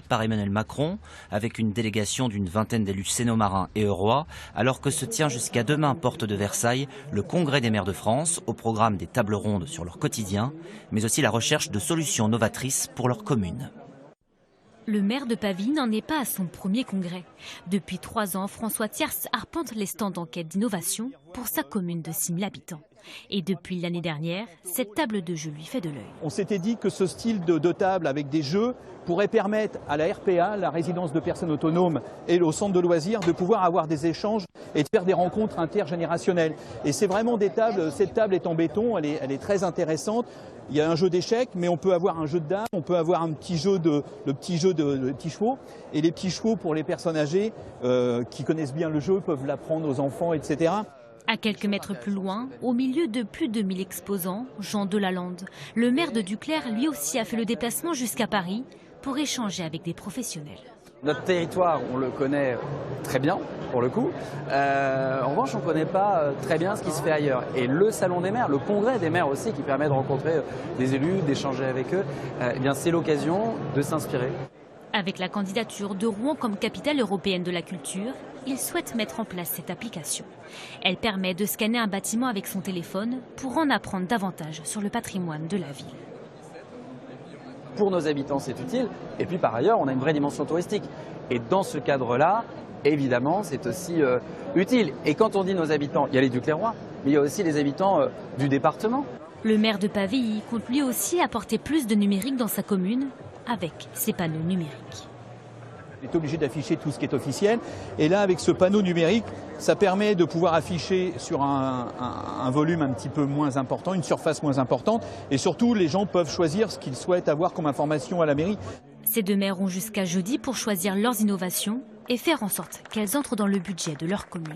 par Emmanuel Macron, avec une délégation d'une vingtaine d'élus sénomarins et eurois, alors que se tient jusqu'à demain, porte de Versailles, le Congrès des maires de France, au programme des tables rondes sur leur quotidien, mais aussi la recherche de solutions novatrices pour leur commune. Le maire de Pavie n'en est pas à son premier congrès. Depuis 3 ans, François Thiers arpente les stands d'enquête d'innovation pour sa commune de 6 000 habitants. Et depuis l'année dernière, cette table de jeu lui fait de l'œil. On s'était dit que ce style de table avec des jeux pourrait permettre à la RPA, la résidence de personnes autonomes, et au centre de loisirs de pouvoir avoir des échanges et de faire des rencontres intergénérationnelles. Et c'est vraiment des tables, cette table est en béton, elle est très intéressante. Il y a un jeu d'échecs, mais on peut avoir un jeu de dames, on peut avoir un petit jeu de petits chevaux. Et les petits chevaux, pour les personnes âgées qui connaissent bien le jeu, peuvent l'apprendre aux enfants, etc. À quelques mètres plus loin, au milieu de plus de 1000 exposants, Jean Delalande, le maire de Duclerc, lui aussi a fait le déplacement jusqu'à Paris pour échanger avec des professionnels. Notre territoire, on le connaît très bien, pour le coup. En revanche, on ne connaît pas très bien ce qui se fait ailleurs. Et le Salon des maires, le Congrès des maires aussi, qui permet de rencontrer des élus, d'échanger avec eux, eh bien, c'est l'occasion de s'inspirer. Avec la candidature de Rouen comme capitale européenne de la culture, il souhaite mettre en place cette application. Elle permet de scanner un bâtiment avec son téléphone pour en apprendre davantage sur le patrimoine de la ville. Pour nos habitants, c'est utile. Et puis par ailleurs, on a une vraie dimension touristique. Et dans ce cadre-là, évidemment, c'est aussi utile. Et quand on dit nos habitants, il y a les Duclerrois, mais il y a aussi les habitants du département. Le maire de Pavie compte lui aussi apporter plus de numérique dans sa commune avec ses panneaux numériques. On est obligé d'afficher tout ce qui est officiel. Et là, avec ce panneau numérique, ça permet de pouvoir afficher sur un volume un petit peu moins important, une surface moins importante. Et surtout, les gens peuvent choisir ce qu'ils souhaitent avoir comme information à la mairie. Ces deux maires ont jusqu'à jeudi pour choisir leurs innovations et faire en sorte qu'elles entrent dans le budget de leur commune.